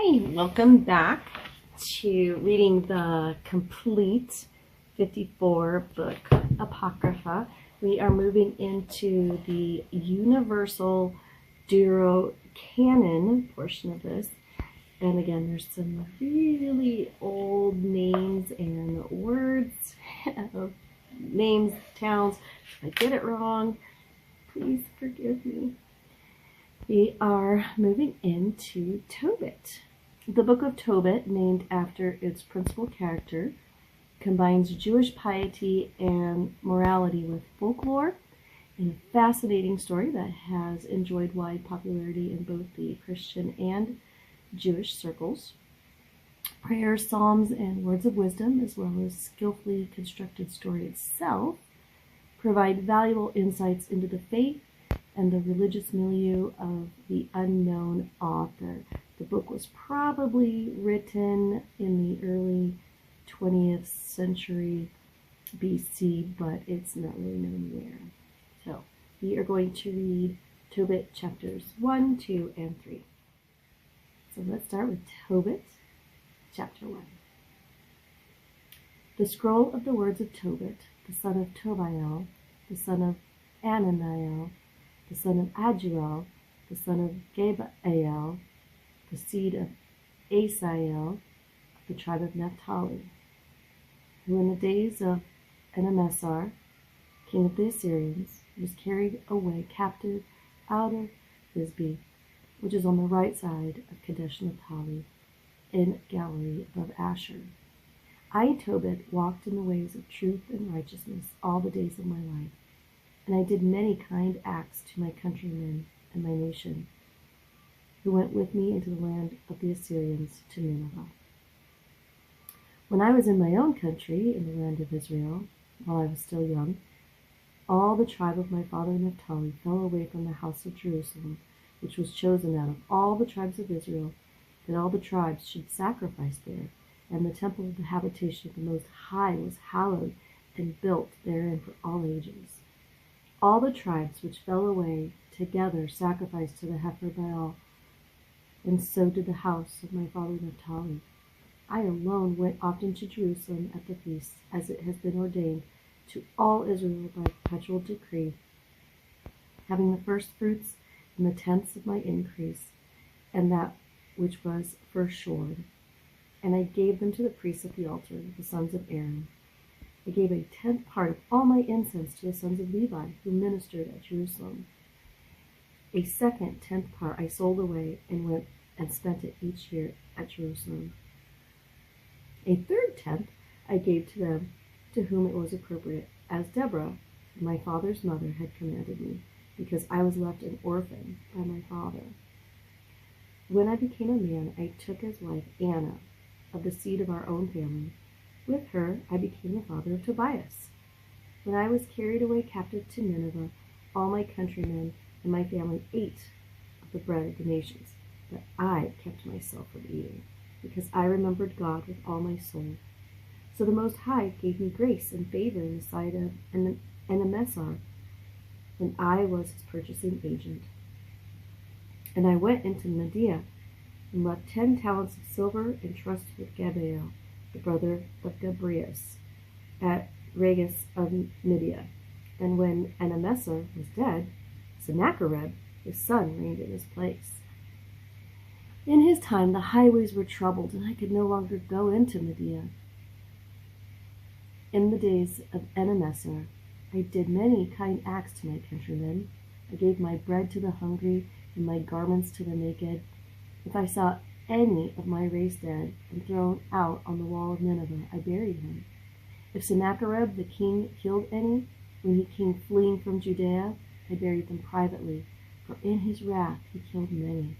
Hi, welcome back to reading the complete 54 book Apocrypha. We are moving into the universal Deuterocanon portion of this. And again, there's some really old names and words, names, towns. If I get it wrong, please forgive me. We are moving into Tobit. The book of Tobit, named after its principal character, combines Jewish piety and morality with folklore in a fascinating story that has enjoyed wide popularity in both the Christian and Jewish circles. Prayers, psalms, and words of wisdom, as well as skillfully constructed story itself, provide valuable insights into the faith and the religious milieu of the unknown author. The book was probably written in the early 20th century BC, but it's not really known where. So we are going to read Tobit chapters 1, 2, and 3. So let's start with Tobit, chapter 1. The scroll of the words of Tobit, the son of Tobiel, the son of Ananiel, the son of Aduel, the son of Gabael, the seed of Asiel, of the tribe of Naphtali, who in the days of Enemessar, king of the Assyrians, was carried away captive out of Thisbe, which is on the right side of Kadesh Naphtali, in Galilee above Asher. I, Tobit, walked in the ways of truth and righteousness all the days of my life, and I did many kind acts to my countrymen and my nation, who went with me into the land of the Assyrians to Nineveh. When I was in my own country, in the land of Israel, while I was still young, all the tribe of my father Naphtali fell away from the house of Jerusalem, which was chosen out of all the tribes of Israel, that all the tribes should sacrifice there, and the temple of the habitation of the Most High was hallowed and built therein for all ages. All the tribes which fell away together sacrificed to the heifer Baal, and so did the house of my father Naphtali. I alone went often to Jerusalem at the feasts, as it has been ordained to all Israel by perpetual decree, having the first fruits and the tenths of my increase, and that which was first shored. And I gave them to the priests at the altar, the sons of Aaron. I gave a 10th part of all my incense to the sons of Levi, who ministered at Jerusalem. A second 10th part I sold away and went and spent it each year at Jerusalem. A third 10th I gave to them to whom it was appropriate, as Deborah, my father's mother, had commanded me, because I was left an orphan by my father. When I became a man, I took as wife Anna, of the seed of our own family. With her I became the father of Tobias. When I was carried away captive to Nineveh, all my countrymen and my family ate of the bread of the nations, but I kept myself from eating, because I remembered God with all my soul. So the Most High gave me grace and favor in the sight of Enemessar, and I was his purchasing agent. And I went into Media and left 10 talents of silver in trust with Gabael, the brother of Gabrias, at Ragus of Media. And when Enemessar was dead, Sennacherib, his son, reigned in his place. In his time the highways were troubled, and I could no longer go into Media. In the days of Enemessar, I did many kind acts to my countrymen. I gave my bread to the hungry, and my garments to the naked. If I saw any of my race dead and thrown out on the wall of Nineveh, I buried him. If Sennacherib the king killed any, when he came fleeing from Judea, I buried them privately, for in his wrath he killed many.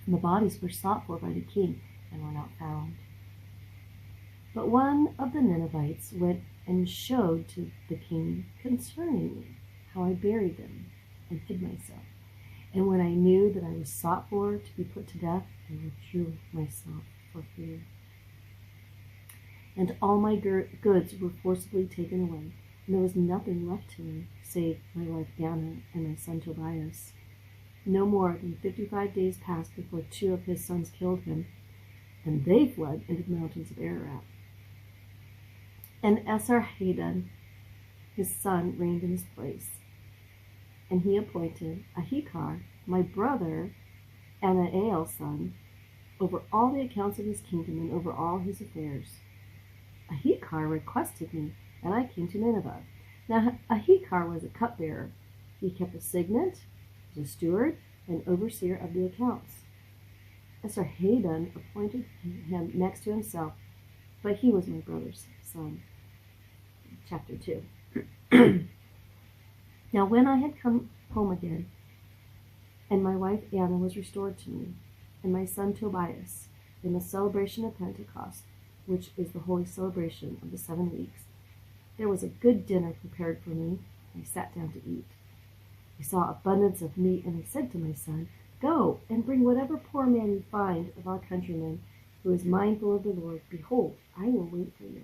And the bodies were sought for by the king and were not found. But one of the Ninevites went and showed to the king concerning me how I buried them and hid myself. And when I knew that I was sought for to be put to death, I withdrew myself for fear. And all my goods were forcibly taken away, and there was nothing left to me, save my wife Anna and my son Tobias. No more than 55 days passed before 2 of his sons killed him, and they fled into the mountains of Ararat. And Esarhaddon, his son, reigned in his place. And he appointed Ahikar, my brother, Anaael's son, over all the accounts of his kingdom and over all his affairs. Ahikar requested me, and I came to Nineveh. Now Ahikar was a cupbearer. He kept a signet, was a steward, and overseer of the accounts. Esarhaddon appointed him next to himself, but he was my brother's son. Chapter 2. Now when I had come home again, and my wife Anna was restored to me, and my son Tobias, in the celebration of Pentecost, which is the holy celebration of the 7 weeks, there was a good dinner prepared for me, and I sat down to eat. I saw abundance of meat, and I said to my son, Go and bring whatever poor man you find of our countrymen who is mindful of the Lord. Behold, I will wait for you.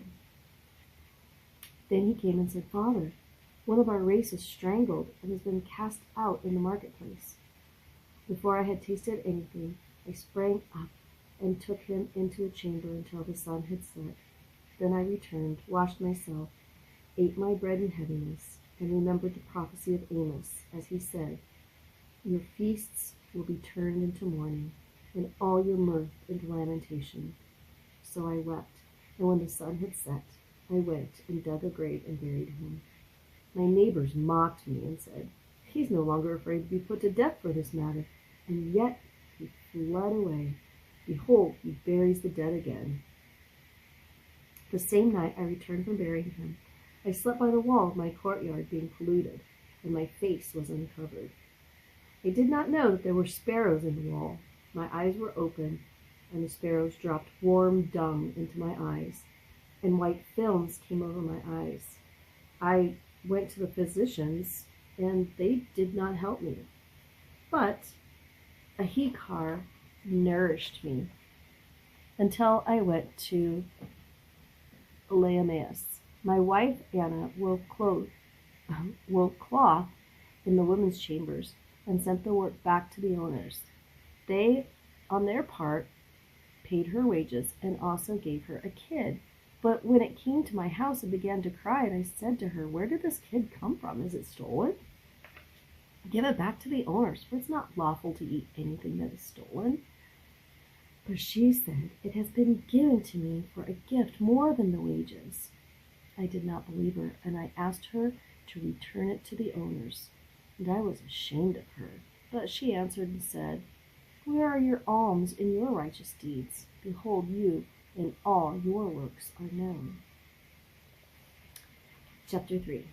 Then he came and said, Father, one of our race is strangled and has been cast out in the marketplace. Before I had tasted anything, I sprang up and took him into a chamber until the sun had set. Then I returned, washed myself, ate my bread in heaviness, and remembered the prophecy of Amos, as he said, Your feasts will be turned into mourning, and all your mirth into lamentation. So I wept, and when the sun had set, I went and dug a grave and buried him. My neighbors mocked me and said, He's no longer afraid to be put to death for this matter, and yet he fled away. Behold, he buries the dead again. The same night I returned from burying him. I slept by the wall of my courtyard, being polluted, and my face was uncovered. I did not know that there were sparrows in the wall. My eyes were open, and the sparrows dropped warm dung into my eyes, and white films came over my eyes. I went to the physicians, and they did not help me. But Ahikar nourished me until I went to Elaeus. My wife Anna wove cloth in the women's chambers and sent the work back to the owners. They, on their part, paid her wages and also gave her a kid. But when it came to my house, it began to cry, and I said to her, Where did this kid come from? Is it stolen? Give it back to the owners, for it's not lawful to eat anything that is stolen. But she said, It has been given to me for a gift more than the wages. I did not believe her, and I asked her to return it to the owners. And I was ashamed of her. But she answered and said, Where are your alms in your righteous deeds? Behold, you and all your works are known. Chapter 3.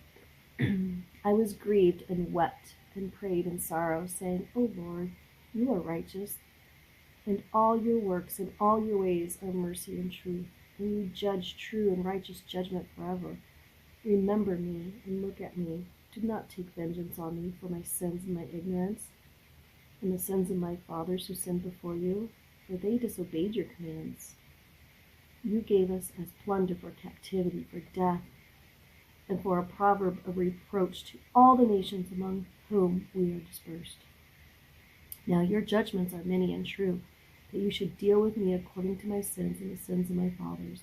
I was grieved and wept and prayed in sorrow, saying, O Lord, you are righteous, and all your works and all your ways are mercy and truth, and you judge true and righteous judgment forever. Remember me and look at me. Do not take vengeance on me for my sins and my ignorance, and the sins of my fathers who sinned before you, for they disobeyed your commands. You gave us as plunder for captivity, for death, and for a proverb of reproach to all the nations among whom we are dispersed. Now your judgments are many and true, that you should deal with me according to my sins and the sins of my fathers,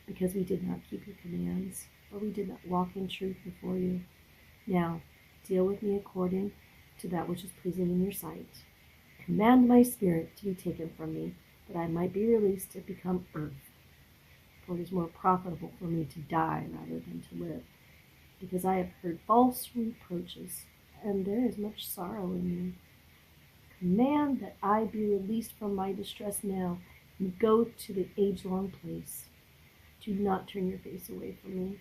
because we did not keep your commands, or we did not walk in truth before you. Now deal with me according to that which is pleasing in your sight. Command my spirit to be taken from me, that I might be released and become earth. For it is more profitable for me to die rather than to live, because I have heard false reproaches, and there is much sorrow in me. Command that I be released from my distress now, and go to the age-long place. Do not turn your face away from me.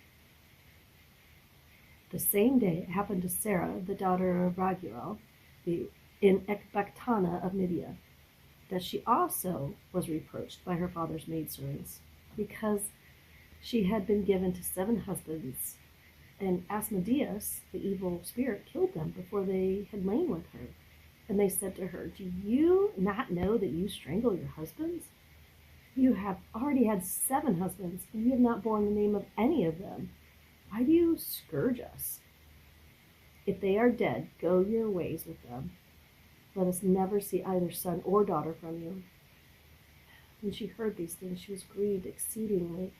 The same day it happened to Sarah, the daughter of Raguel, in Ecbatana of Media, that she also was reproached by her father's maidservants, because she had been given to 7 husbands, and Asmodeus, the evil spirit, killed them before they had lain with her. And they said to her, Do you not know that you strangle your husbands? You have already had 7 husbands, and you have not borne the name of any of them. Why do you scourge us? If they are dead, go your ways with them. Let us never see either son or daughter from you." When she heard these things, she was grieved exceedingly,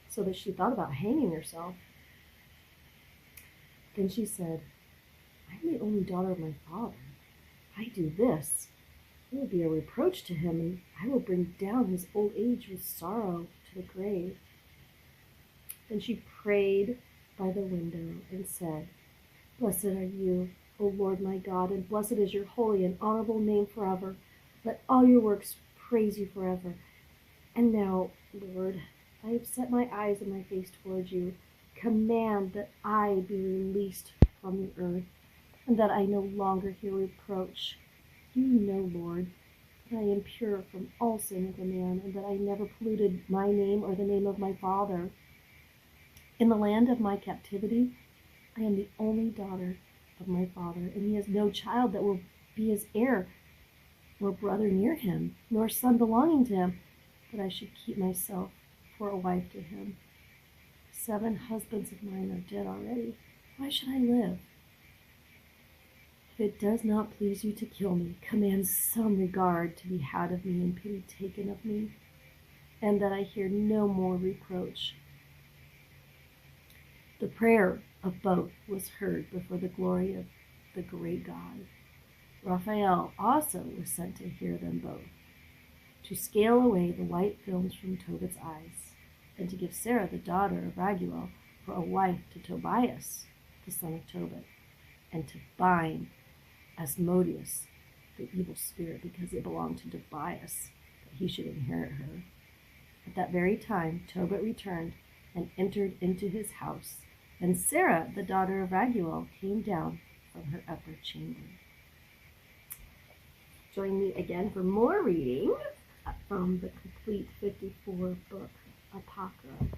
so that she thought about hanging herself. Then she said, "I am the only daughter of my father. If I do this, it will be a reproach to him, and I will bring down his old age with sorrow to the grave." Then she prayed by the window and said, "Blessed are you, O Lord my God, and blessed is your holy and honorable name forever. Let all your works praise you forever. And now, Lord, I have set my eyes and my face toward you. Command that I be released from the earth, and that I no longer hear reproach. You know, Lord, that I am pure from all sin of a man, and that I never polluted my name or the name of my father. In the land of my captivity, I am the only daughter of my father, and he has no child that will be his heir, nor brother near him, nor son belonging to him, that I should keep myself for a wife to him. 7 husbands of mine are dead already. Why should I live? If it does not please you to kill me, command some regard to be had of me and pity taken of me, and that I hear no more reproach." The prayer of both was heard before the glory of the great God. Raphael also was sent to hear them both, to scale away the white films from Tobit's eyes, and to give Sarah, the daughter of Raguel, for a wife to Tobias, the son of Tobit, and to bind Asmodeus, the evil spirit, because it belonged to Tobias, that he should inherit her. At that very time Tobit returned and entered into his house, and Sarah, the daughter of Raguel, came down from her upper chamber. Join me again for more reading from the complete 54-book Apocrypha